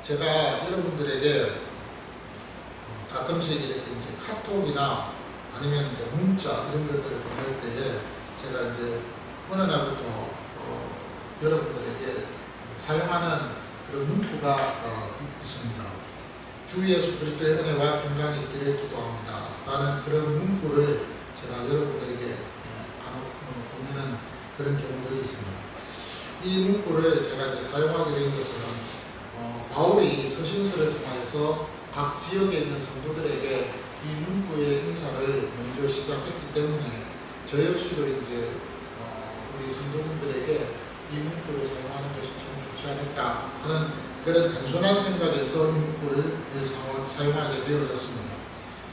제가 여러분들에게 가끔씩 이렇게 이제 카톡이나 아니면 이제 문자 이런 것들을 보낼 때에 제가 이제 어느 날부터 여러분들에게 사용하는 그런 문구가 있습니다. 주 예수 그리스도의 은혜와 평강이 있기를 기도합니다 라는 그런 문구를 제가 여러분들에게 보내는 그런 경우들이 있습니다. 이 문구를 제가 이제 사용하게 된 것은 바울이 서신서를 통하여서 각 지역에 있는 성도들에게 이 문구의 인사를 먼저 시작했기 때문에 저 역시도 이제 우리 성도님들에게 이 문구를 사용하는 것이 참 좋지 않을까 하는 그런 단순한 생각에서 이 문구를 사용하게 되어졌습니다.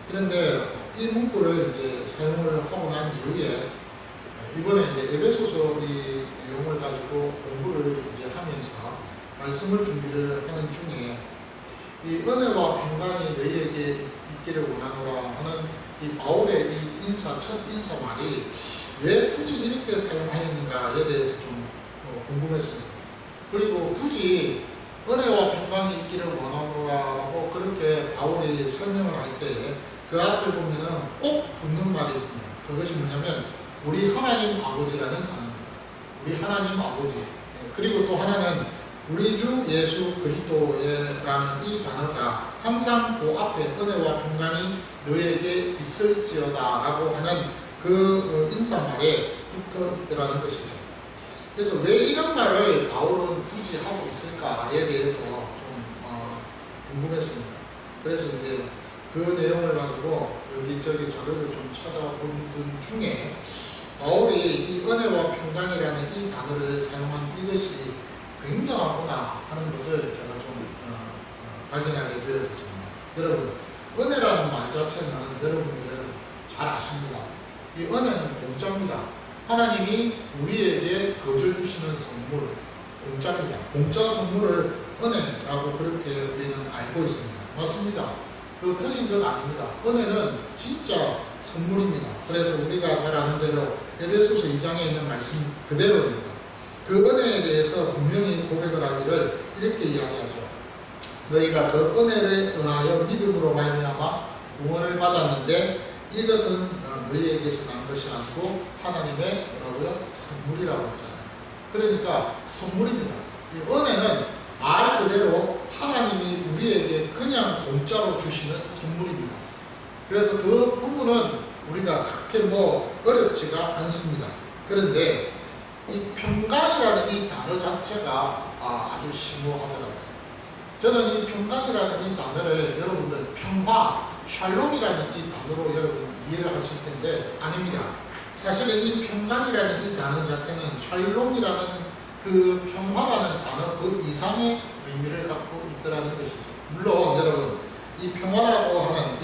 그런데 이 문구를 이제 사용을 하고 난 이후에 이번에 이제 에베소서 이 내용을 가지고 공부를 이제 하면서 말씀을 준비를 하는 중에 이 은혜와 평강이 너희에게 있기를 원하노라 하는 이 바울의 이 첫 인사 말이 왜 굳이 이렇게 사용하였는가에 대해서 좀 궁금했습니다. 그리고 굳이 은혜와 평강이 있기를 원하노라고 그렇게 바울이 설명을 할 때에 그 앞에 보면은 꼭 붙는 말이 있습니다. 그것이 뭐냐면 우리 하나님 아버지라는 단어입니다. 우리 하나님 아버지. 그리고 또 하나는 우리 주 예수 그리스도라는 이 단어가 항상 그 앞에 은혜와 평강이 너에게 있을지어다 라고 하는 그 인사말에 붙어 있더라는 것이죠. 그래서 왜 이런 말을 바울은 굳이 하고 있을까에 대해서 좀 궁금했습니다. 그래서 이제 그 내용을 가지고 여기저기 자료를 좀 찾아본 중에 바울이 이 은혜와 평강이라는 이 단어를 사용한 이것이 굉장하구나 하는 것을 제가 좀 발견하게 되어졌습니다. 여러분, 은혜라는 말 자체는 여러분들은 잘 아십니다. 이 은혜는 공짜입니다. 하나님이 우리에게 거저 주시는 선물, 공짜입니다. 공짜 선물을 은혜라고 그렇게 우리는 알고 있습니다. 맞습니다. 그 틀린 건 아닙니다. 은혜는 진짜 선물입니다. 그래서 우리가 잘 아는 대로 에베소서 2장에 있는 말씀 그대로입니다. 그 은혜에 대해서 분명히 고백을 하기를 이렇게 이야기하죠. 너희가 그 은혜에 의하여 믿음으로 말미암아 구원을 받았는데 이것은 너희에게서 난 것이 아니고 하나님의 뭐라고요? 선물이라고 했잖아요. 그러니까 선물입니다. 이 은혜는 말 그대로 하나님이 우리에게 그냥 공짜로 주시는 선물입니다. 그래서 그 부분은 우리가 그렇게 어렵지가 않습니다. 그런데 이 평강이라는 이 단어 자체가 아주 심오하더라고요. 저는 이 평강이라는 이 단어를 여러분들 평화, 샬롬이라는 이 단어로 여러분 이해를 하실 텐데 아닙니다. 사실은 이 평강이라는 이 단어 자체는 샬롬이라는 그 평화라는 단어 그 이상의 의미를 갖고 있더라는 것이죠. 물론 여러분 이 평화라고 하는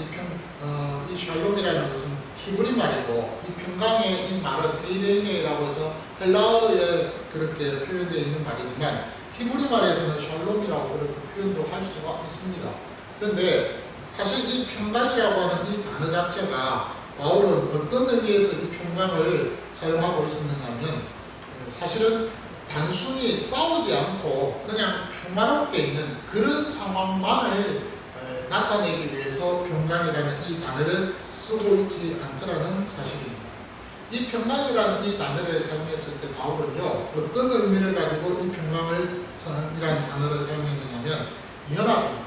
이 샬롬이라는 것은 히브리 말이고 이 평강의 이 말은 에이레네라고 해서 헬라어에 그렇게 표현되어 있는 말이지만 히브리 말에서는 샬롬이라고 그렇게 표현도 할 수가 있습니다. 그런데 사실 이 평강이라고 하는 이 단어 자체가 바울은 어떤 의미에서 이 평강을 사용하고 있었느냐면 사실은 단순히 싸우지 않고 그냥 평화롭게 있는 그런 상황만을 나타내기 위해서 평강이라는 이 단어를 쓰고 있지 않더라는 사실입니다. 이 평강이라는 이 단어를 사용했을 때 바울은요 어떤 의미를 가지고 이 평강이라는 단어를 사용했느냐면 연합입니다.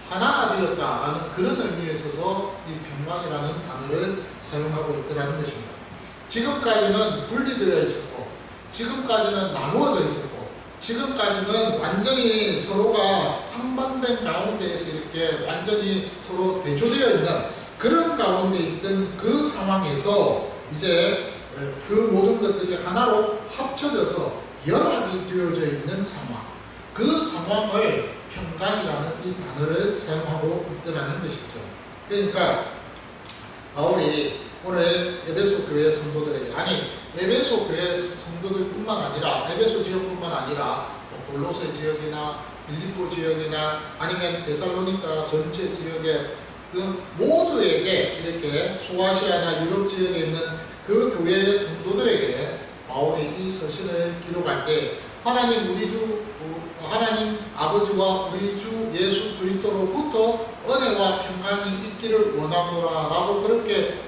하나가 되었다라는 그런 의미에 있어서 이 평강이라는 단어를 사용하고 있더라는 것입니다. 지금까지는 분리되어 있었고 지금까지는 나누어져 있었고 지금까지는 완전히 서로가 상반된 가운데에서 이렇게 완전히 서로 대조되어 있는 그런 가운데 있던 그 상황에서 이제 그 모든 것들이 하나로 합쳐져서 연합이 되어져 있는 상황, 그 상황을 평강이라는 이 단어를 사용하고 있더라는 것이죠. 그러니까 바울이 오늘 에베소 교회 성도들에게 에베소 교회 성도들뿐만 아니라 에베소 지역뿐만 아니라 골로새 지역이나 빌립보 지역이나 아니면 데살로니가 전체 지역의 그 모두에게 이렇게 소아시아나 유럽 지역에 있는 그 교회의 성도들에게 바울이 이 서신을 기록할 때 하나님 우리 주 하나님 아버지와 우리 주 예수 그리스도로부터 은혜와 평강이 있기를 원하노라 라고 그렇게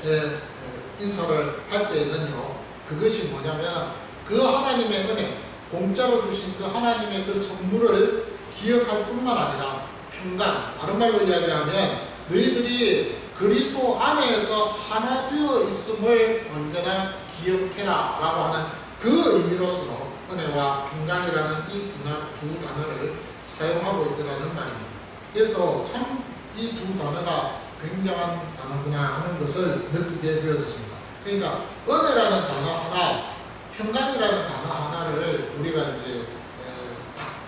인사를 할 때에는요, 그것이 뭐냐면 그 하나님의 은혜, 공짜로 주신 그 하나님의 그 선물을 기억할 뿐만 아니라 평강, 다른 말로 이야기하면 너희들이 그리스도 안에서 하나 되어 있음을 언제나 기억해라 라고 하는 그 의미로서 은혜와 평강이라는 이 두 단어를 사용하고 있더라는 말입니다. 그래서 참 이 두 단어가 굉장한 단어구나 하는 것을 느끼게 되어졌습니다. 그러니까 은혜라는 단어 하나, 평강이라는 단어 하나를 우리가 이제 딱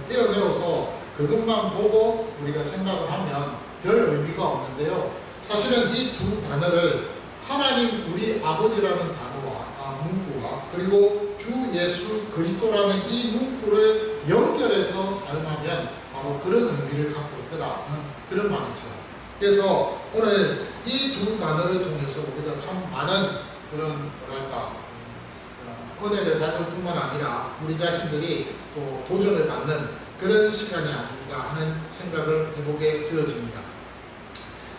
떼어내어서 그것만 보고 우리가 생각을 하면 별 의미가 없는데요. 사실은 이 두 단어를 하나님 우리 아버지라는 단어와 문구와 그리고 주 예수 그리스도라는 이 문구를 연결해서 사용하면 바로 그런 의미를 갖고 있더라. 그런 말이죠. 그래서 오늘 이 두 단어를 통해서 우리가 참 많은 그런 은혜를 받을 뿐만 아니라 우리 자신들이 또 도전을 받는 그런 시간이 아닌가 하는 생각을 해보게 되어집니다.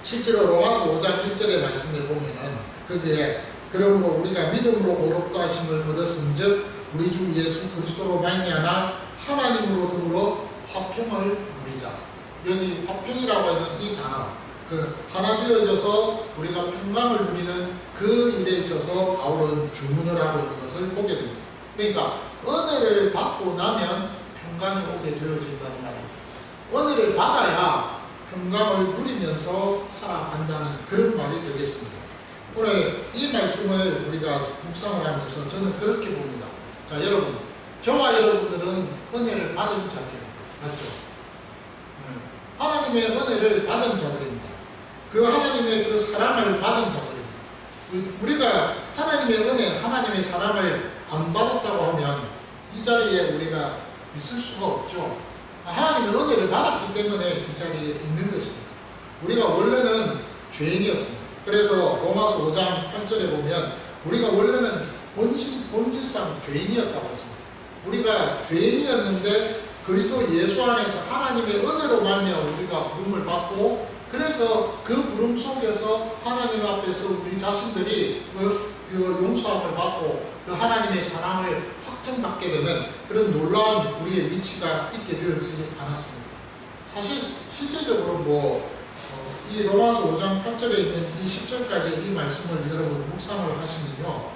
실제로 로마서 5장 1절의 말씀에 보면은 거기에 그러므로 우리가 믿음으로 의롭다 하심을 얻었은즉 우리 주 예수 그리스도로 말미암아 하나님으로 더불어 화평을 누리자. 여기 화평이라고 하는 이 단어, 그 하나 되어져서 우리가 평강을 누리는 그 일에 있어서 바울은 주문을 하고 있는 것을 보게 됩니다. 그러니까 은혜를 받고 나면 평강이 오게 되어진다는 말이죠. 은혜를 받아야 평강을 누리면서 살아간다는 그런 말이 되겠습니다. 오늘 이 말씀을 우리가 묵상을 하면서 저는 그렇게 봅니다. 자, 여러분, 저와 여러분들은 은혜를 받은 자들입니다. 맞죠? 하나님의 은혜를 받은 자들입니다. 그 하나님의 그 사랑을 받은 자들입니다. 우리가 하나님의 은혜, 하나님의 사랑을 안 받았다고 하면 이 자리에 우리가 있을 수가 없죠. 하나님의 은혜를 받았기 때문에 이 자리에 있는 것입니다. 우리가 원래는 죄인이었습니다. 그래서 로마서 5장 8절에 보면 우리가 원래는 본질상 죄인이었다고 했습니다. 우리가 죄인이었는데 그리스도 예수 안에서 하나님의 은혜로 말미암아 우리가 부름을 받고, 그래서 그 부름 속에서 하나님 앞에서 우리 자신들이 그 용서함을 받고 그 하나님의 사랑을 확정받게 되는 그런 놀라운 우리의 위치가 있게 되어지지 않았습니다. 사실 실제적으로 이 로마서 5장 8절에 있는 이 10절까지 이 말씀을 여러분 묵상을 하시면요,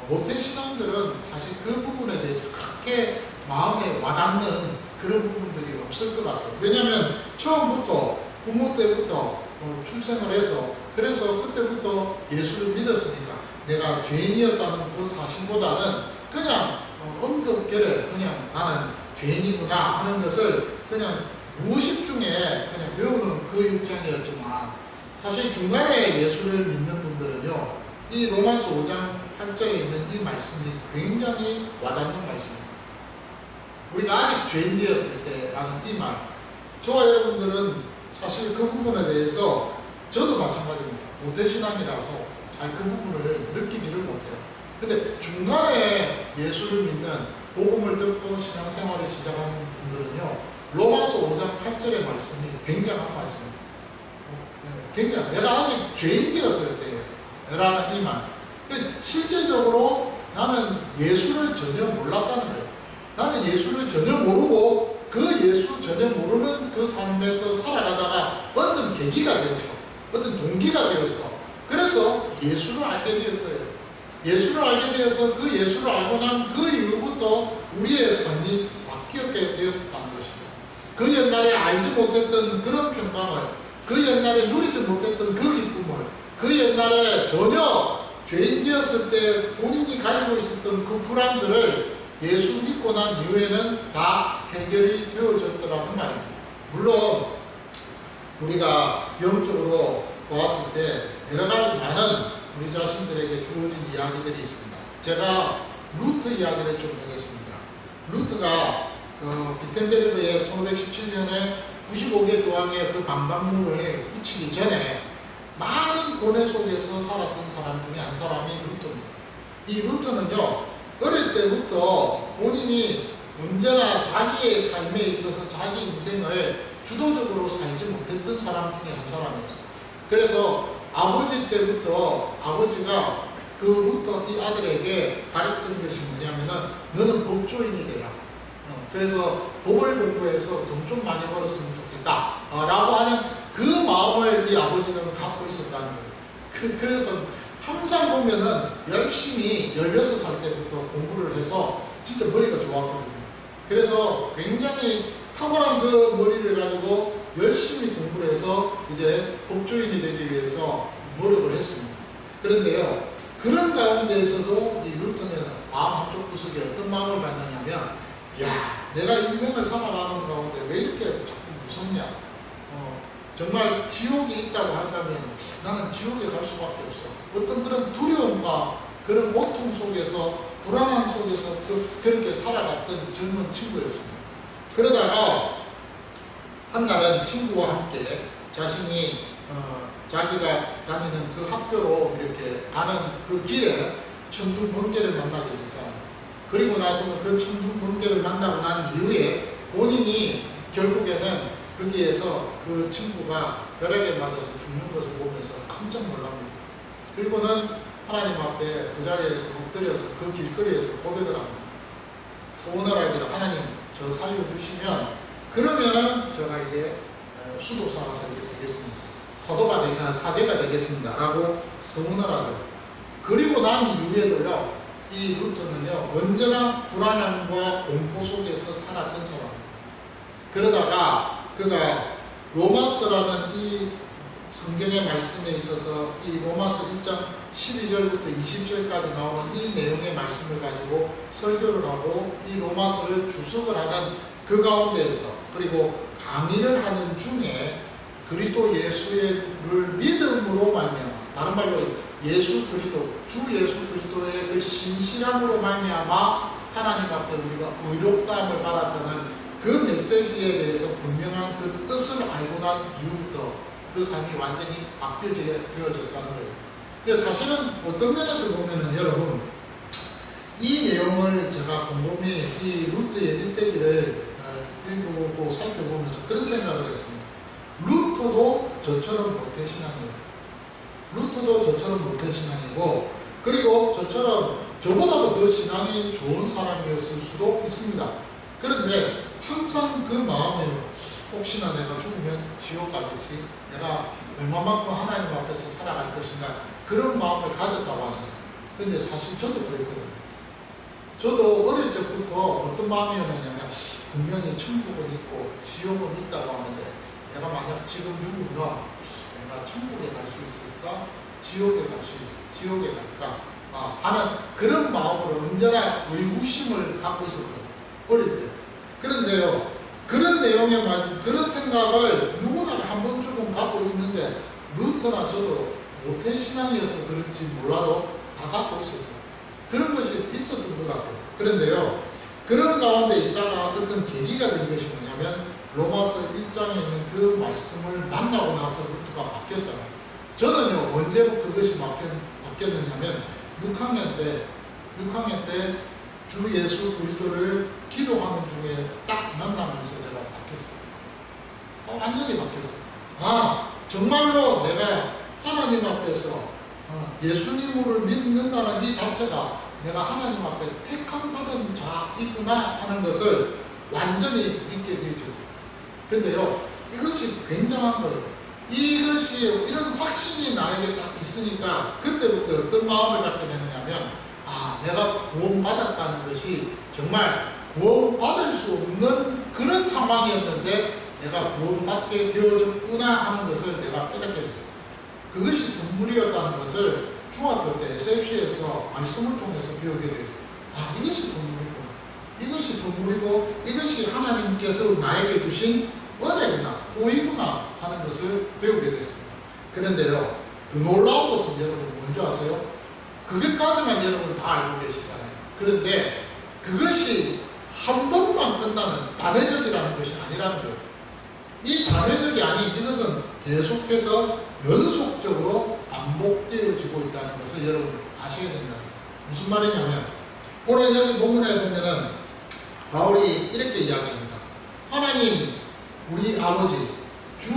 모태신앙들은 사실 그 부분에 대해서 그렇게 마음에 와닿는 그런 부분들이 없을 것 같아요. 왜냐하면 처음부터 부모 때부터 출생을 해서, 그래서 그때부터 예수를 믿었으니까 내가 죄인이었다는 그 사실보다는 그냥 언급결에 그냥 나는 죄인이구나 하는 것을 그냥 무의식 중에 그냥 배우는 그 입장이었지만, 사실 중간에 예수를 믿는 분들은요, 이 로마서 5장 8절에 있는 이 말씀이 굉장히 와닿는 말씀입니다. 우리가 아직 죄인 되었을 때라는 이 말, 저와 여러분들은 사실 그 부분에 대해서 저도 마찬가지입니다. 모태신앙이라서 잘 그 부분을 느끼지를 못해요. 근데 중간에 예수를 믿는, 복음을 듣고 신앙생활을 시작하는 분들은요, 로마서 5장 8절의 말씀이 굉장한 말씀입니다. 굉장히, 내가 아직 죄인 되었을 때라는 이 말. 실제적으로 나는 예수를 전혀 몰랐다는 거예요. 나는 예수를 전혀 모르고 그 예수 전혀 모르는 그 삶에서 살아가다가 어떤 계기가 되어서, 어떤 동기가 되어서, 그래서 예수를 알게 될 거예요. 예수를 알게 되어서 그 예수를 알고 난 그 이후부터 우리의 삶이 바뀌었게 되었다는 것이죠. 그 옛날에 알지 못했던 그런 평강을, 그 옛날에 누리지 못했던 그 기쁨을, 그 옛날에 전혀 죄인이었을 때 본인이 가지고 있었던 그 불안들을 예수 믿고 난 이후에는 다 해결이 되어졌더라는 말입니다. 물론 우리가 영적으로 보았을 때 여러 가지 많은 우리 자신들에게 주어진 이야기들이 있습니다. 제가 루트 이야기를 좀 하겠습니다. 루트가 비텐베르크의 1517년에 95개 조항의 그 방방문을 붙이기 전에 많은 고뇌 속에서 살았던 사람 중에 한 사람이 루트입니다. 이 루트는요, 어릴 때부터 본인이 언제나 자기의 삶에 있어서 자기 인생을 주도적으로 살지 못했던 사람 중에 한 사람이었어요. 그래서 아버지 때부터 아버지가 그부터 이 아들에게 가르쳤던 것이 뭐냐면은 너는 법조인이 되라. 그래서 법을 공부해서 돈 좀 많이 벌었으면 좋겠다 라고 하는 그 마음을 이 아버지는 갖고 있었다는 거예요. 그래서 항상 보면은 열심히 16살 때부터 공부를 해서 진짜 머리가 좋았거든요. 그래서 굉장히 탁월한 그 머리를 가지고 열심히 공부를 해서 이제 법조인이 되기 위해서 노력을 했습니다. 그런데요, 그런 가운데에서도 이 루터는 마음 한쪽 구석에 어떤 마음을 갖느냐면, 야, 내가 인생을 살아가는 가운데 왜 이렇게 자꾸 무섭냐? 정말 지옥이 있다고 한다면 나는 지옥에 갈 수밖에 없어. 어떤 그런 두려움과 그런 고통 속에서, 불안함 속에서 그렇게 살아갔던 젊은 친구였습니다. 그러다가 한날은 친구와 함께 자신이 자기가 다니는 그 학교로 이렇게 가는 그 길에 천둥번개를 만나게 됐잖아요. 그리고 나서는 그 천둥번개를 만나고 난 이후에 본인이 결국에는 거기에서 그 친구가 벼락에 맞아서 죽는 것을 보면서 깜짝 놀랍니다. 그리고는 하나님 앞에 그 자리에서 엎드려서 그 길거리에서 고백을 합니다. 소원하라기를 하나님 저 살려주시면 그러면은 제가 이제 수도사가 되겠습니다. 사제가 되겠습니다. 라고 서문을 하죠. 그리고 난 이후에도요, 이 루터는요, 언제나 불안함과 공포 속에서 살았던 사람입니다. 그러다가 그가 로마서라는 이 성경의 말씀에 있어서 이 로마서 1장 12절부터 20절까지 나오는 이 내용의 말씀을 가지고 설교를 하고 이 로마서를 주석을 하는 그 가운데에서, 그리고 강의를 하는 중에 그리스도 예수를 믿음으로 말미암아, 다른 말로 예수 그리스도, 주 예수 그리스도의 그 신실함으로 말미암아 하나님 앞에 우리가 의롭다함을 받았다는 그 메시지에 대해서 분명한 그 뜻을 알고 난 이후부터 그 삶이 완전히 바뀌어지게 되어졌다는 거예요. 그래서 사실은 어떤 면에서 보면은 여러분, 이 내용을 제가 곰곰이 이 루터의 일대기를 읽어보고 살펴보면서 그런 생각을 했습니다. 루터도 저처럼 모태신앙이에요. 루터도 저처럼 모태신앙이고, 그리고 저보다도 더 신앙이 좋은 사람이었을 수도 있습니다. 그런데 항상 그 마음에 혹시나 내가 죽으면 지옥 가겠지, 내가 얼마만큼 하나님 앞에서 살아갈 것인가, 그런 마음을 가졌다고 하잖아요. 근데 사실 저도 그랬거든요. 저도 어릴 적부터 어떤 마음이었냐면 분명히 천국은 있고 지옥은 있다고 하는데 내가 만약 지금 죽으면 내가 천국에 갈 수 있을까? 지옥에 갈까? 하는 그런 마음으로 언제나 의구심을 갖고 있었거든요. 어릴 때. 그런데요, 그런 내용의 말씀, 그런 생각을 누구나 한 번쯤은 갖고 있는데 루터나 저도 모태신앙이어서 그런지 몰라도 다 갖고 있었어요. 그런 것이 있었던 것 같아요. 그런데요, 그런 가운데 있다가 어떤 계기가 된 것이 뭐냐면 로마서 1장에 있는 그 말씀을 만나고 나서 루터가 바뀌었잖아요. 저는요, 언제부터 그것이 바뀌었느냐면 6학년 때 주 예수 그리스도를 기도하는 중에 딱 만나면서 제가 바뀌었어요. 완전히 바뀌었어요. 정말로 내가 하나님 앞에서 예수님을 믿는다는 이 자체가 내가 하나님 앞에 택함받은 자이구나 하는 것을 완전히 믿게 되죠. 근데요, 이것이 굉장한 거예요. 이런 확신이 나에게 딱 있으니까 그때부터 어떤 마음을 갖게 되느냐면, 내가 구원받았다는 것이 정말 구원받을 수 없는 그런 상황이었는데 내가 구원받게 되어졌구나 하는 것을 내가 깨닫게 됐어요. 그것이 선물이었다는 것을 중학교 때 SFC에서 말씀을 통해서 배우게 되죠. 이것이 선물이구나. 이것이 선물이고 이것이 하나님께서 나에게 주신 은혜구나, 호의구나 하는 것을 배우게 됐습니다. 그런데요, 더 놀라운 것은 여러분 뭔지 아세요? 그것까지만 여러분 다 알고 계시잖아요. 그런데 그것이 한 번만 끝나는 단회적이라는 것이 아니라는 거예요. 이 단회적이 아닌 이것은 계속해서 연속적으로 반복되어지고 있다는 것을 여러분 아셔야 된다는 거예요. 무슨 말이냐면 오늘 여기 본문에 보면은 바울이 이렇게 이야기합니다. 하나님 우리 아버지 주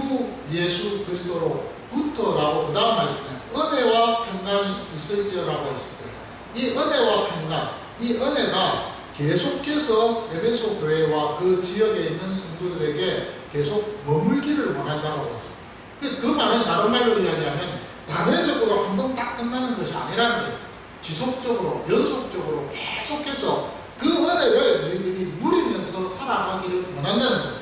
예수 그리스도로부터라고 그 다음 말씀에 은혜와 평강이 있을지어라고 했을 때 이 은혜와 평강, 이 은혜가 계속해서 에베소 교회와 그 지역에 있는 성도들에게 계속 머물기를 원한다고 했어요. 그 말은 다른 말로 이야기하면 단회적으로 한 번 딱 끝나는 것이 아니라는 거예요. 지속적으로 연속적으로 계속해서 그 은혜를 너희들이 누리면서 살아가기를 원한다는 거예요.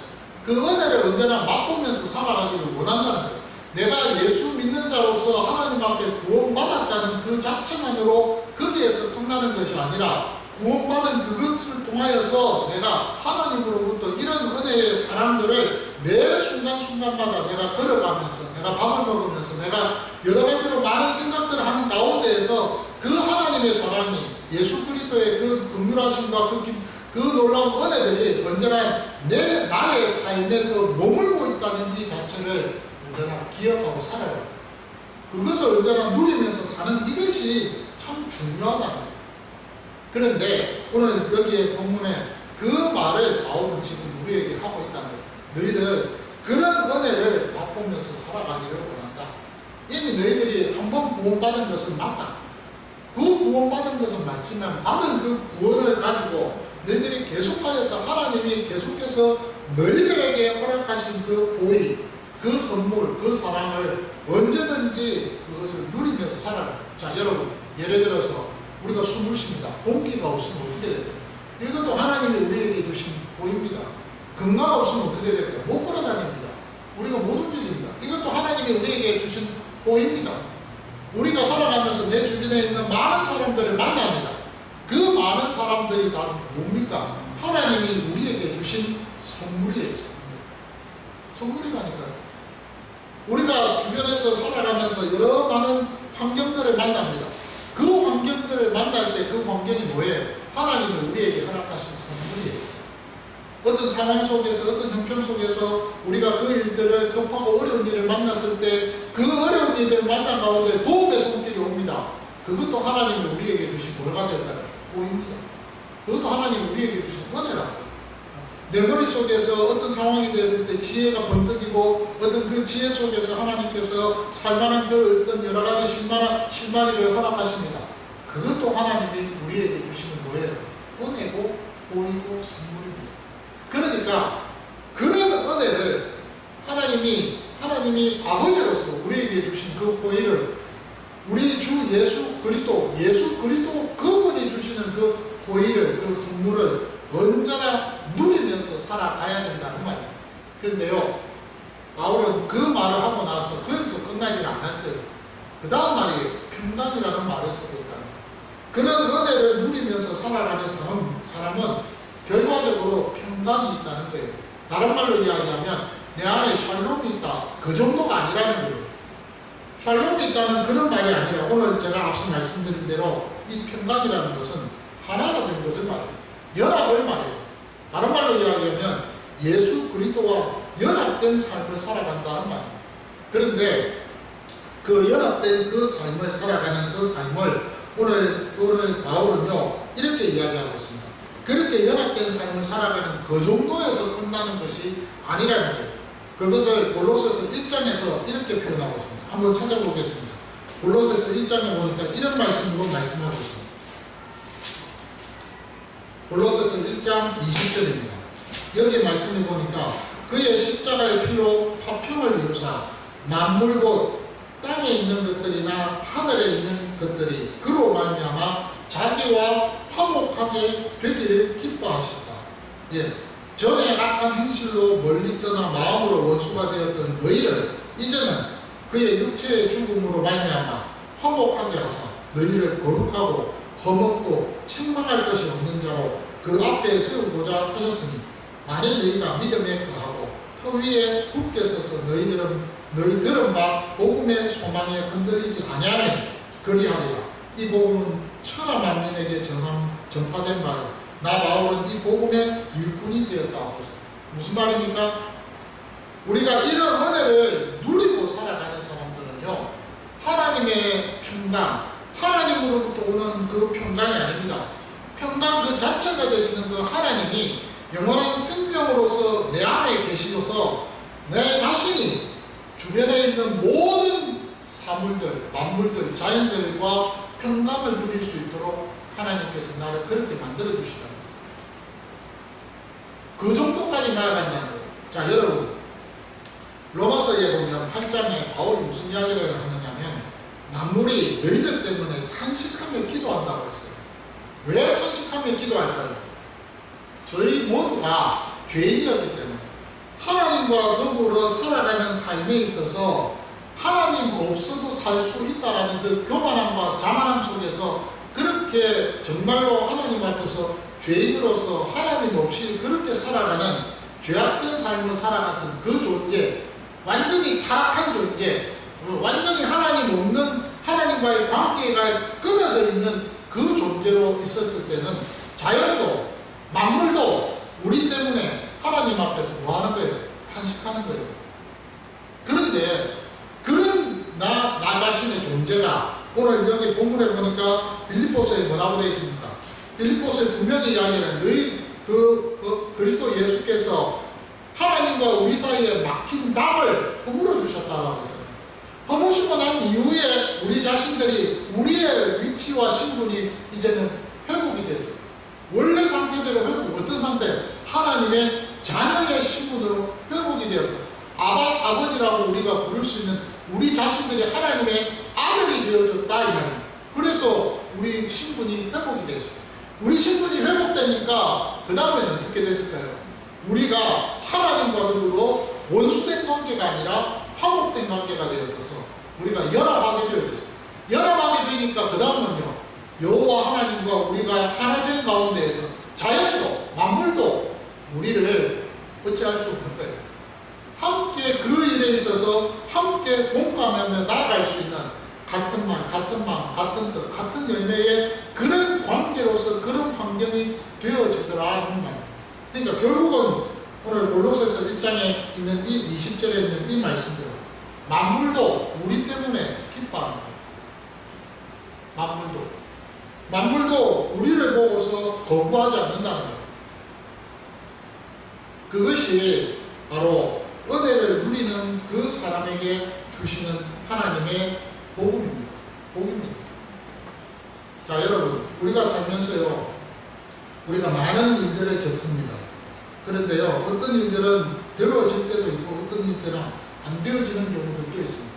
그 은혜를 언제나 맛보면서 살아가기를 원한다는 거예요. 내가 예수 믿는 자로서 하나님 앞에 구원받았다는 그 자체만으로 거기에서 끝나는 것이 아니라 구원받은 그것을 통하여서 내가 하나님으로부터 이런 은혜의 사랑들을 매 순간순간마다 내가 걸어가면서 내가 밥을 먹으면서 내가 여러 가지로 많은 생각들을 하는 가운데에서 그 하나님의 사랑이 예수 그리스도의 그 긍휼하심과 그 놀라운 은혜들이 언제나 나의 삶에서 머물고 있다는 이 자체를 언제나 기억하고 살아요. 그것을 언제나 누리면서 사는 이것이 참 중요하다는 거예요. 그런데 오늘 여기에 본문에 그 말을 바울은 지금 우리에게 하고 있다는 거예요. 너희들 그런 은혜를 맛보면서 살아가기를 원한다. 이미 너희들이 한번 구원받은 것은 맞다. 그 구원받은 것은 맞지만 받은 그 구원을 가지고 너희들이 계속하여서 하나님이 계속해서 너희들에게 허락하신 그 호의, 그 선물, 그 사랑을 언제든지 그것을 누리면서 살아라. 자, 여러분, 예를 들어서 우리가 숨을 쉽니다. 공기가 없으면 어떻게 될까요? 이것도 하나님이 우리에게 주신 호의입니다. 건강 없으면 어떻게 될까요? 못 걸어다닙니다. 우리가 못 움직입니다. 이것도 하나님이 우리에게 주신 호의입니다. 우리가 살아가면서 내 주변에 있는 많은 사람들을 만납니다. 그 많은 사람들이 다 뭡니까? 하나님이 우리에게 주신 선물이에요. 선물이라니까요. 우리가 주변에서 살아가면서 여러 많은 환경들을 만납니다. 그 환경들을 만날 때 그 환경이 뭐예요? 하나님이 우리에게 허락하신 선물이에요. 어떤 상황 속에서 어떤 형편 속에서 우리가 그 일들을 급하고 어려운 일을 만났을 때 그 어려운 일을 만난 가운데 도움의 손길이 옵니다. 그것도 하나님이 우리에게 주신 뭐가 될까요? 호의입니다. 그것도 하나님이 우리에게 주신 은혜라고요. 내 머릿속에서 어떤 상황이 되었을 때 지혜가 번뜩이고 어떤 그 지혜 속에서 하나님께서 살만한 그 어떤 여러 가지 실마리를 허락하십니다. 그것도 하나님이 우리에게 주시는 뭐예요? 은혜고 호의고 선물입니다. 그러니까 그런 은혜를 하나님이 아버지로서 우리에게 주신 그 호의를 우리 주 예수 그리스도 그분이 주시는 그 호의를 그 선물을 언제나 누리면서 살아가야 된다는 말이에요. 그런데요, 바울은 그 말을 하고 나서 거기서 끝나지 않았어요. 그 다음 말이 평강이라는 말을 쓰고 있다는 거예요. 그런 은혜를 누리면서 살아가는 사람은 결과적으로 평강이 있다는 거예요. 다른 말로 이야기하면 내 안에 샬롬이 있다. 그 정도가 아니라는 거예요. 샬롬이 있다는 그런 말이 아니라 오늘 제가 앞서 말씀드린 대로 이 평강이라는 것은 하나가 된 것을 말해요. 연합을 말해요. 다른 말로 이야기하면 예수 그리스도와 연합된 삶을 살아간다는 말입니다. 그런데 그 연합된 그 삶을 살아가는 그 삶을 오늘 바울은요 이렇게 이야기하고 있습니다. 그렇게 연합된 삶을 살아가는 그 정도에서 끝나는 것이 아니라는 거예요. 그것을 골로새서 1장에서 이렇게 표현하고 있습니다. 한번 찾아보겠습니다. 골로새서 1장에 보니까 이런 말씀으로 말씀하고 있습니다. 골로새서 1장 20절입니다. 여기 말씀을 보니까 그의 십자가의 피로 화평을 이루사 만물 곧 땅에 있는 것들이나 하늘에 있는 것들이 그로 말미암아 자기와 화목하게 되기를 기뻐하셨다. 예, 전에 악한 행실로 멀리 떠나 마음으로 원수가 되었던 너희를 이제는 그의 육체의 죽음으로 말미암아 화목하게 하사 너희를 거룩하고 허먹고 책망할 것이 없는 자로 그 앞에 세우고자 하셨으니 만일 너희가 믿음에 거하고 터 위에 굳게 서서 너희들은 바 복음의 소망에 흔들리지 아니하면 그리하리라. 이 복음은 천하 만민에게 전파된 바요 나 바울은 이 복음의 일꾼이 되었다고. 무슨 말입니까? 우리가 이런 은혜를 누리고 살아가는 사람들은요 하나님의 평강, 하나님으로부터 오는 그 평강이 아닙니다. 평강 그 자체가 되시는 그 하나님이 영원한 생명으로서 내 안에 계시고서 내 자신이 주변에 있는 모든 사물들, 만물들, 자연들과 평강을 누릴 수 있도록 하나님께서 나를 그렇게 만들어 주시다. 그 정도까지 나아간다는 거예요. 자, 여러분, 로마서에 보면 8장에 바울이 무슨 이야기를 하느냐면 만물이 너희들 때문에 탄식하며 기도한다고 했어요. 왜 탄식하며 기도할까요? 저희 모두가 죄인이었기 때문에 하나님과 더불어 살아가는 삶에 있어서 하나님 없어도 살 수 있다라는 그 교만함과 자만함 속에서 그렇게 정말로 하나님 앞에서 죄인으로서 하나님 없이 그렇게 살아가는 죄악된 삶을 살아갔던 그 존재, 완전히 타락한 존재, 완전히 하나님 없는 하나님과의 관계가 끊어져 있는 그 존재로 있었을 때는 자연도 만물도 우리 때문에 하나님 앞에서 뭐 하는 거예요? 탄식하는 거예요. 그런데 그런 나 자신의 존재가 오늘 여기 본문에 보니까 빌립보서에 뭐라고 되어 있습니까? 빌립보서에 분명히 이야기하는 너희 그리스도 예수께서 하나님과 우리 사이에 막힌 담을 허물어 주셨다라고 했잖아요. 허무시고 난 이후에 우리 자신들이 우리의 위치와 신분이 이제는 회복이 되죠. 원래 상태대로 회복, 어떤 상태? 하나님의 자녀의 신분으로 회복이 되어서 아버지라고 우리가 부를 수 있는 우리 자신들이 하나님의 아들이 되어졌다 이 말입니다. 그래서 우리 신분이 회복이 됐어요. 우리 신분이 회복되니까 그 다음에는 어떻게 됐을까요? 우리가 하나님과 더불어 원수된 관계가 아니라 화목된 관계가 되어져서 우리가 연합하게 되어졌어요. 연합하게 되니까 그 다음은요, 여호와 하나님과 우리가 하나 된 가운데에서 자연도 만물도 우리를 어찌할 수 없는 거예요. 함께 그 일에 있어서 함께 공감하며 나아갈 수 있는 같은 말, 같은 마음, 같은 뜻, 같은 열매의 그런 관계로서 그런 환경이 되어지더라 하는 말. 그러니까 결국은 오늘 골로새서 1장에 있는 이 20절에 있는 이 말씀대로 만물도 우리 때문에 기뻐하는 거예요. 만물도 우리를 보고서 거부하지 않는다는 거예요. 그것이 바로 은혜를 누리는 그 사람에게 주시는 하나님의 복음입니다. 자, 여러분, 우리가 살면서요, 우리가 많은 일들을 겪습니다. 그런데요, 어떤 일들은 되어질 때도 있고 어떤 일들은 안 되어지는 경우들도 있습니다.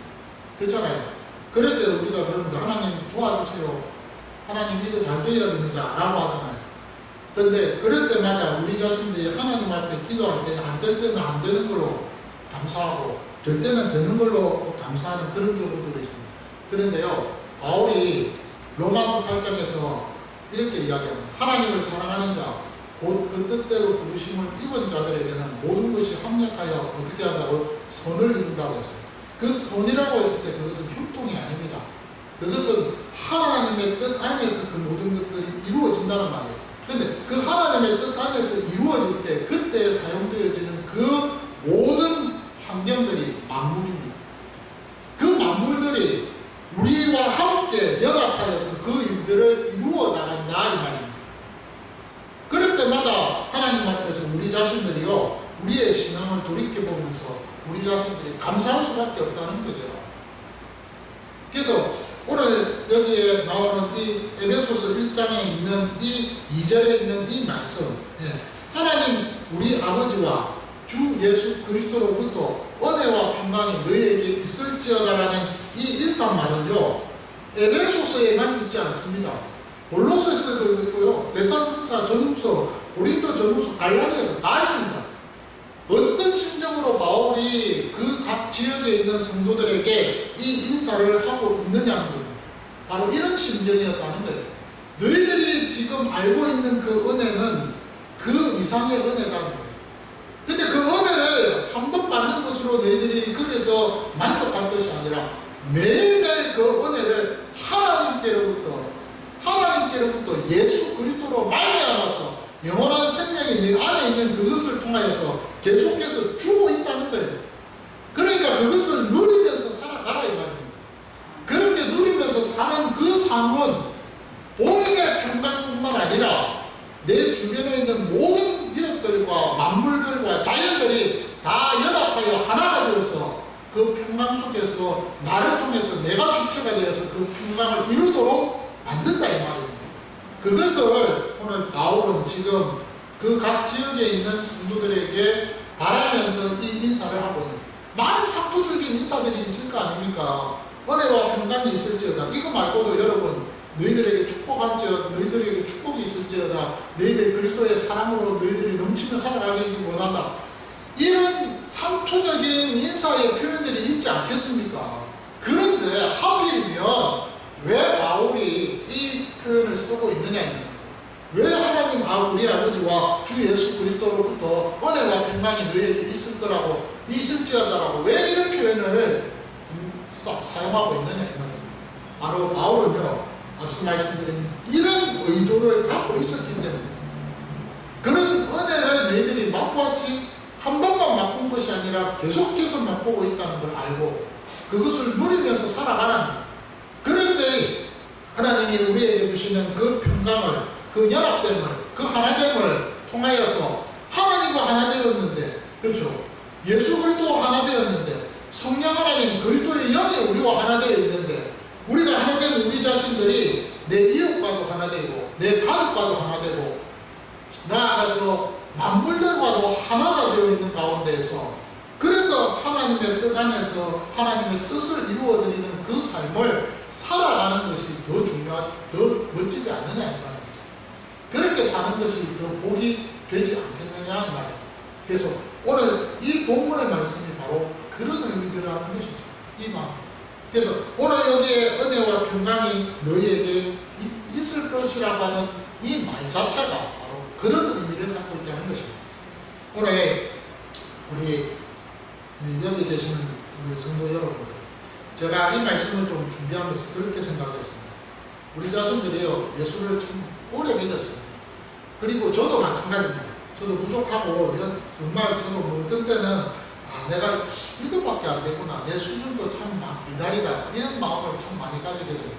그렇잖아요. 그럴 때 우리가 그럽니다. 하나님 도와주세요. 하나님 이거 잘 되어야 됩니다. 라고 하잖아요. 그런데 그럴 때마다 우리 자신들이 하나님 앞에 기도할 때 안 될 때는 안 되는 걸로 감사하고 될 때는 되는 걸로 감사하는 그런 경우들이 있습니다. 그런데요, 바울이 로마서 8장에서 이렇게 이야기합니다. 하나님을 사랑하는 자, 곧 그 뜻대로 부르심을 입은 자들에게는 모든 것이 합력하여 어떻게 한다고? 선을 이룬다고 했어요. 그 선이라고 했을 때 그것은 흉통이 아닙니다. 그것은 하나님의 뜻 안에서 그 모든 것들이 이루어진다는 말이에요. 그런데 그 하나님의 뜻 안에서 이루어질 때 그때 사용되어지는 그 모든 환경들이 만물입니다. 그 만물들이 우리와 함께 연합하여서 그 일들을 이루어 나간다 이 말입니다. 그럴 때마다 하나님 앞에서 우리 자신들이요, 우리의 신앙을 돌이켜보면서 우리 자신들이 감사할 수밖에 없다는 거죠. 그래서 오늘 여기에 나오는 이 에베소서 1장에 있는 이 2절에 있는 이 말씀, 하나님 우리 아버지와 주 예수 그리스도로부터 은혜와 평강이 너희에게 있을지어다라는 이 인사말은요, 에베소서에만 있지 않습니다. 골로새서에도 있고요, 데살로니가 전후서, 고린도 전후서, 갈라디아서 다 있습니다. 어떤 심정으로 바울이 그 각 지역에 있는 성도들에게 이 인사를 하고 있느냐는 겁니다. 바로 이런 심정이었다는 거예요. 너희들이 지금 알고 있는 그 은혜는 그 이상의 은혜라는 거예요. 근데 그 은혜를 한 번 받는 것으로 너희들이 거기서 만족할 것이 아니라 매일매일 그 은혜를 하나님께로부터 예수 그리스도로 말미암아서 영원한 생명이 내 안에 있는 그것을 통하여서 계속해서 주고 있다는 거예요. 그러니까 그것을 누리면서 살아가라 이 말입니다. 그렇게 누리면서 사는 그 삶은 본인의 평강뿐만 아니라 평강 속에서 나를 통해서 내가 주체가 되어서 그 평강을 이루도록 만든다 이 말입니다. 그것을 오늘 바울은 지금 그 각 지역에 있는 성도들에게 바라면서 이 인사를 하고 있는 거예요. 많은 상투적인 인사들이 있을 거 아닙니까? 은혜와 평강이 있을지어다. 이거 말고도 여러분 너희들에게 축복할지어다. 너희들에게 축복이 있을지어다. 너희들 그리스도의 사랑으로 너희들이 넘치며 살아가길 원한다. 이런 상투적인 인사의 표현들이 있지 않겠습니까? 그런데 하필이면 왜 바울이 이 표현을 쓰고 있느냐? 왜 하나님 우리 아버지와 주 예수 그리스도로부터 은혜와 평강이 너희에게 있을 거라고 있을지어다라고 왜 이런 표현을 사용하고 있느냐 이 말입니다. 바로 바울은요 앞서 말씀드린 이런 의도를 갖고 있었기 때문에 그런 은혜를 너희들이 맛보았지 한 번만 맛본 것이 아니라 계속해서 맛보고 있다는 걸 알고 그것을 누리면서 살아가라는 거예요. 그런데 하나님이 우리에게 주시는 그 평강을 그 연합됨을 그 하나됨을 통하여서 하나님과 하나 되었는데 그렇죠? 예수 그리스도 하나 되었는데 성령 하나님 그리스도의 영이 우리와 하나 되어 있는데 우리가 하나 된 우리 자신들이 내 이웃과도 하나 되고 내 가족과도 하나 되고 나아가서 만물들과도 하나가 되어 있는 가운데에서 그래서 하나님의 뜻 안에서 하나님의 뜻을 이루어드리는 그 삶을 살아가는 것이 더 더 멋지지 않느냐 이 말입니다. 그렇게 사는 것이 더 복이 되지 않겠느냐 이 말입니다. 그래서 오늘 이 본문의 말씀이 바로 그런 의미들을 하는 것이죠. 이 마음. 그래서 오늘 여기에 은혜와 평강이 너희에게 있을 것이라고 하는 이 말 자체가 바로 그런 의미를 갖고 있다는 것입니다. 오늘 우리 여기 계시는 우리 성도 여러분들, 제가 이 말씀을 좀 준비하면서 그렇게 생각했습니다. 우리 자손들이요 예수를 참 오래 믿었습니다. 그리고 저도 마찬가지입니다. 저도 부족하고 정말 저도 뭐 어떤 때는 내가 이것밖에 안 되구나, 내 수준도 참 미달이다, 이런 마음을 참 많이 가지게 됩니다.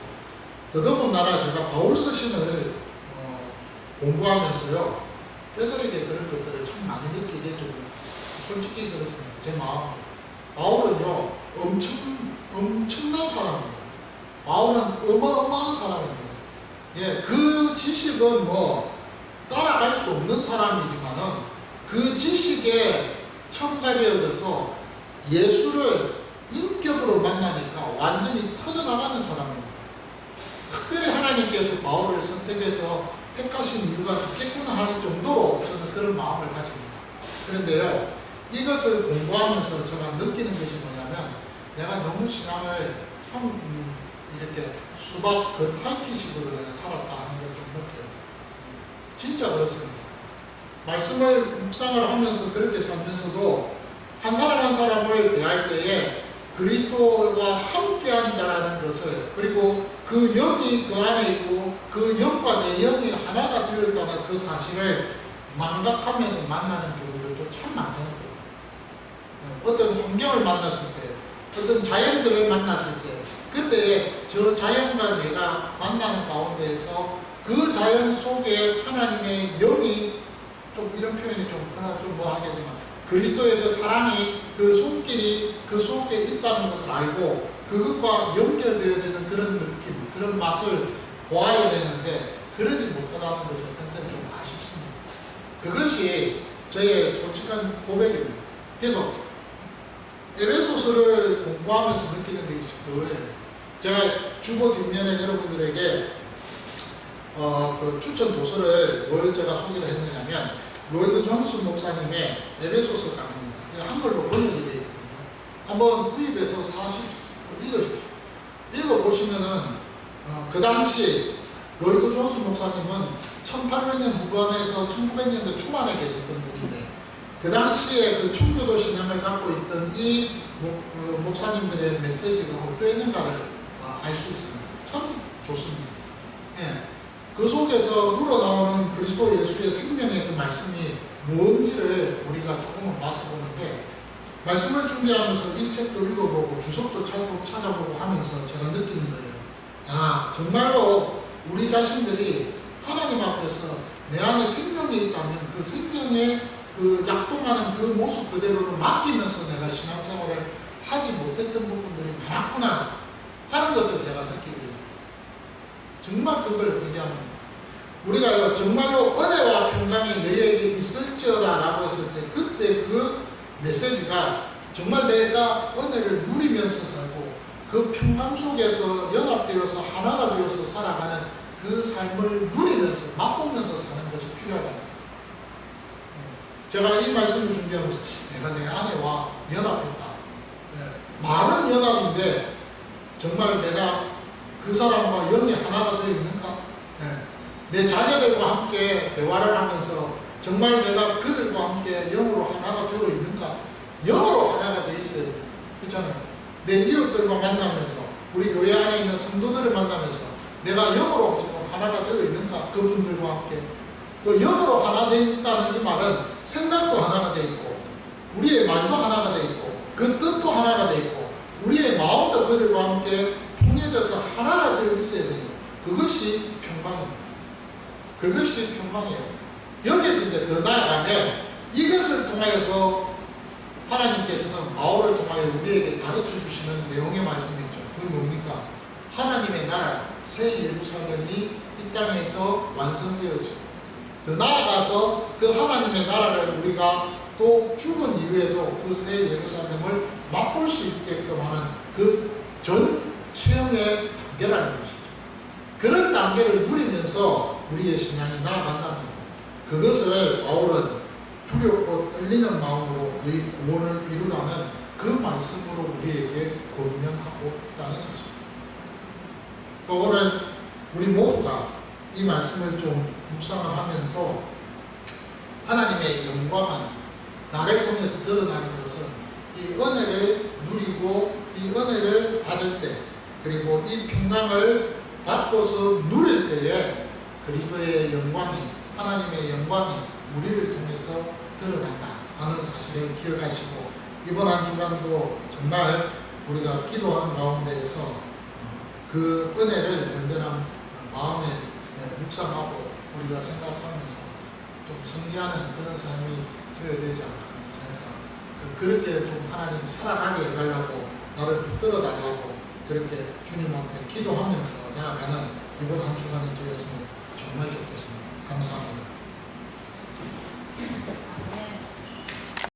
더더군다나 제가 바울 서신을 공부하면서요 뼈저리게 그런 것들을 참 많이 느끼게 좀 솔직히 그렇습니다. 제 마음이. 바울은요 엄청난 사람입니다. 바울은 어마어마한 사람입니다. 예, 그 지식은 뭐 따라갈 수 없는 사람이지만은 그 지식에 첨가되어져서 예수를 인격으로 만나니까 완전히 터져나가는 사람입니다. 특별히 하나님께서 바울을 선택해서 택하신 이유가 있겠구나 할 정도로 저는 그런 마음을 가집니다. 그런데요 이것을 공부하면서 제가 느끼는 것이 뭐냐면 내가 너무 신앙을 참 이렇게 수박 겉핥기식으로 내가 살았다 하는 걸 좀 느껴요. 진짜 그렇습니다. 말씀을 묵상을 하면서 그렇게 살면서도 한 사람 한 사람을 대할 때에 그리스도와 함께한 자라는 것을, 그리고 그 영이 그 안에 있고 그 영과 내 영이 하나가 되어 있다는 그 사실을 망각하면서 만나는 경우들도 참 많다는 거예요. 어떤 환경을 만났을 때, 어떤 자연들을 만났을 때, 그때 저 자연과 내가 만나는 가운데에서 그 자연 속에 하나님의 영이, 좀 이런 표현이 좀 뭐하겠지만 그리스도의 그 사랑이, 그 손길이 그 속에 있다는 것을 알고 그것과 연결되어지는 그런 느낌, 그런 맛을 보아야 되는데 그러지 못하다는 것이 어떤 때는 좀 아쉽습니다. 그것이 저의 솔직한 고백입니다. 그래서 에베소서를 공부하면서 느끼는 것이 그거예요. 제가 주보 뒷면에 여러분들에게 그 추천 도서를 뭘 제가 소개를 했느냐면 로이드 존스 목사님의 에베소서 강의입니다. 한글로 번역이 되어 있거든요. 한번 구입해서 읽으십시오. 읽어보시면은 그 당시 로이드 존스 목사님은 1800년 후반에서 1900년대 초반에 계셨던 분인데 그 당시에 그 충교도 신앙을 갖고 있던 이 목사님들의 메시지가 어떠 있는가를 알 수 있습니다. 참 좋습니다. 예. 그 속에서 우러나오는 그리스도 예수의 생명의 그 말씀이 뭔지를 우리가 조금은 봐서 보는데, 말씀을 준비하면서 이 책도 읽어보고 주석도 찾아보고 하면서 제가 느끼는 거예요. 정말로 우리 자신들이 하나님 앞에서 내 안에 생명이 있다면 그 생명에 그 약동하는 그 모습 그대로를 맡기면서 내가 신앙생활을 하지 못했던 부분들이 많았구나 하는 것을 제가 느끼게 되죠. 정말 그걸 얘기합니다. 우리가 정말로 은혜와 평강이 너희에게 있을지어다라고 했을 때 그때 그 메시지가 정말 내가 은혜를 누리면서 살고 그 평강 속에서 연합되어서 하나가 되어서 살아가는 그 삶을 누리면서 맛보면서 사는 것이 필요하다. 제가 이 말씀을 준비하면서 내가 내 아내와 연합했다. 말은 연합인데 정말 내가 그 사람과 영이 하나가 되어 있는가? 내 자녀들과 함께 대화를 하면서 정말 내가 그들과 함께 영으로 하나가 되어 있는가? 영으로 하나가 되어 있어야 돼요. 그렇잖아요. 내 이웃들과 만나면서 우리 교회 안에 있는 성도들을 만나면서 내가 영으로 지금 하나가 되어 있는가? 그분들과 함께 그 영으로 하나 되어 있다는 이 말은 생각도 하나가 되어 있고 우리의 말도 하나가 되어 있고 그 뜻도 하나가 되어 있고 우리의 마음도 그들과 함께 통해져서 하나가 되어 있어야 돼요. 그것이 평강입니다. 그것이 평강이에요. 여기서 이제 더 나아가면 이것을 통하여서 하나님께서는 바울을 통하여 우리에게 가르쳐 주시는 내용의 말씀이 있죠. 그게 뭡니까? 하나님의 나라, 새 예루살렘이 이 땅에서 완성되어지고 더 나아가서 그 하나님의 나라를 우리가 또 죽은 이후에도 그 새 예루살렘을 맛볼 수 있게끔 하는 그 전 체험의 단계라는 것이죠. 그런 단계를 누리면서 우리의 신앙이 나아간다는 것. 그것을 바울은 두렵고 떨리는 마음으로 이 구원을 이루라는 그 말씀으로 우리에게 권면하고 있다는 사실입니다. 또 오늘 우리 모두가 이 말씀을 좀 묵상을 하면서 하나님의 영광은 나를 통해서 드러나는 것은 이 은혜를 누리고 이 은혜를 받을 때 그리고 이 평강을 받고서 누릴 때에 그리스도의 영광이 하나님의 영광이 우리를 통해서 드러난다 하는 사실을 기억하시고 이번 한 주간도 정말 우리가 기도하는 가운데에서 그 은혜를 언제나 마음에 묵상하고 우리가 생각하면서 좀 승리하는 그런 삶이 되어야 되지 않을까. 그렇게 좀 하나님 살아가게 해달라고 나를 붙들어 달라고 그렇게 주님 앞에 기도하면서 나아가는 이번 한 주간이 되었으면 정말 좋겠습니다. 감사합니다.